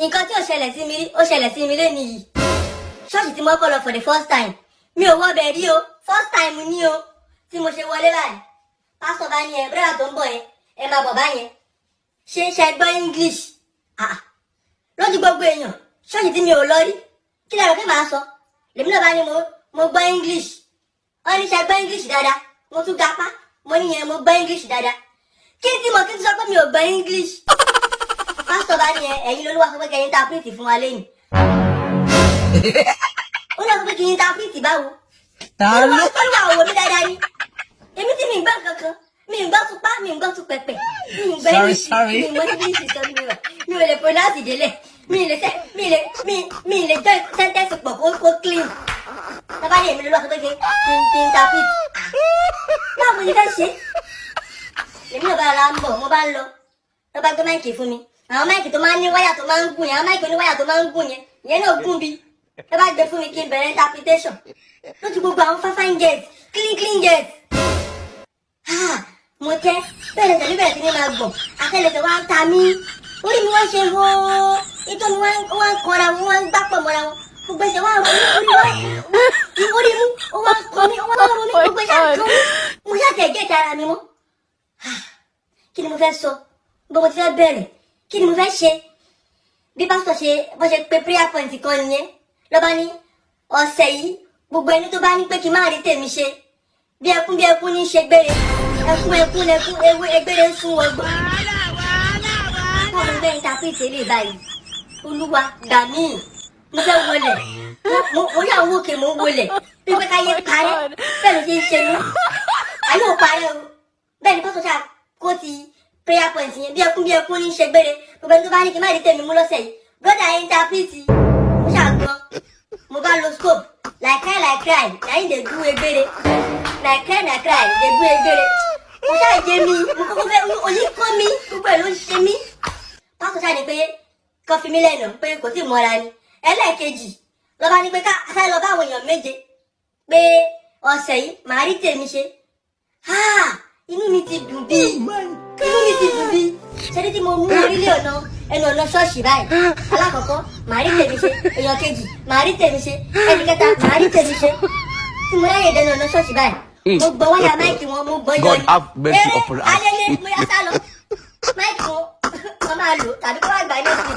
nǹkan tí ó ṣẹlẹ̀ sí mi lónìí yìí ṣọ́ọ̀ṣì tí mo kọ́ lọ for the first time mi ò wọ bẹ̀ rí o first time ni o tí mo ṣe wọlé báyìí pásítọ̀ bá ní ẹ bírọ̀dà tó ń bọ̀ yẹn ẹ máa bọ̀ báyẹn ṣe gbọ́ English lójú gbogbo èèyàn ṣọ́ọ̀ṣì tí mi ò lọ rí kí lẹ́rọ pé màá sọ lèmi náà bá ní mo gbọ́ English wọ́n ní ṣe gbọ́ English dáadáa mo tún gapá mo ní yẹn mo gbọ́ English dáadáa kí n ti sọ pé mi ò gbọ́ English pásítọ̀ bá ní ẹ̀yin lolúwa sọ pé kẹ́yìn interpret fún wa lẹ́yìn ó lọ sọ pé kí n interpret báwo olúwa òwò mi dáadáa ni èmi tí mi ń gbọ́ kankan mi ń gbọ́ tupá mi ń gbọ́ tupẹ̀pẹ̀ mi ń gbọ́ English mi ń gbọ́ English sọ mi ò lè pronounce ìdílé mi lè jọ sentence pọ̀ kó clean tábà ní èmi lolúwa sọ pé kí n interpret báwo ni fẹ́ ṣe èmi náà bá ara ń bọ̀ mo bá ń lọ lọ bá gbé máìkì fún mi àwọn máìkì tó máa ń ní wáyà tó máa ń gùn yẹn àwọn máìkì oníwáyà tó máa ń gùn yẹn ìyẹn náà gùn bí ẹ bá gbé fún mi kí n bẹ̀rẹ̀ interpretation lójú gbogbo àwọn fine girls clean girls mo tẹ́ bẹ́ẹ̀ tẹ̀lé bẹ̀rẹ̀ sí ní máa gbọ̀n àtẹ́lẹsẹ̀ wá ń ta mí orí mi wá ń ṣe hóó ìtọ́ mi wá ń kọra wọn wá ń gbápọ̀ mọ́ra wọn gbogbo ẹsẹ̀ wá ń rọ orí mú ó wá ń kọ mí ó wá ń rọ mí gbogbo ẹsẹ̀ àjọ mí mo ṣàtẹ̀ gẹ̀ẹ́ta ara mi mọ́ kí ni mo fẹ́ sọ bó mo ti fẹ́ bẹ̀rẹ̀ kí ni mo fẹ́ ṣe bí pásítọ̀ bó ṣe pé prayer point kan nìyẹn lọ́ba ní ọ̀sẹ̀ yìí gbogbo ẹni tó bá ní pé kí n má rí tèmi ṣe bí ẹkún ní ṣe gbére ẹkún ewu egbére ń sún wọgbọ́n báwo bẹ́ẹ̀ interpret lè báyìí olúwa gbà mí mo fẹ́ wọlé mo yà ń wòkè mo ń wọlé bí pé káyé parẹ́ bẹ́ẹ̀ ló ṣe ń ṣe mí ayé ò parẹ́ o bẹ́ẹ̀ ni pásítọ̀ ṣáà kó ti prayer point yẹn bí ẹkún ní ṣe gbére gbogbo ẹni tó bá ní kí n má rí tèmi mú lọ́sẹ̀ yìí brother interpret mo ṣàgbọ́n mo bá lo scope like cry na him dey do egbere like cry dey do egbere mo ṣáà jẹ mi mo kọ́kọ́ fẹ́ oyin kọ́ mi gbogbo ẹ̀ ló ń ṣe mí pásítọ̀ ṣáà ní pé kọ́ fi mí lẹ́nu pé kò tí ì mọ́ra ni ẹlẹ́ẹ̀kejì lọ́ba ní pé ká sáré lọ bá àwọn èèyàn méje pé ọ̀sẹ̀ yìí màá rí tèmi ṣe inú mi ti dùn bí ṣẹ́ni tí mo mú orílẹ̀ ẹnu ọ̀nà ṣọ́ọ̀ṣì báyìí alákọ̀ọ́kọ́ màá rí tèmi ṣe èèyàn kejì màá rí tèmi ṣe ẹnì kẹta màá rí tèmi ṣe tí mo ráyè dẹnu ọ̀nà ṣọ́ọ̀ṣì báyìí mo gbọ́ wáyà máìkì wọn mo gbọ́ yọ ni alẹ́lẹ́ mo yá sá lọ máìkì wọn máa lò tàbí kó wá gbà ní òsì.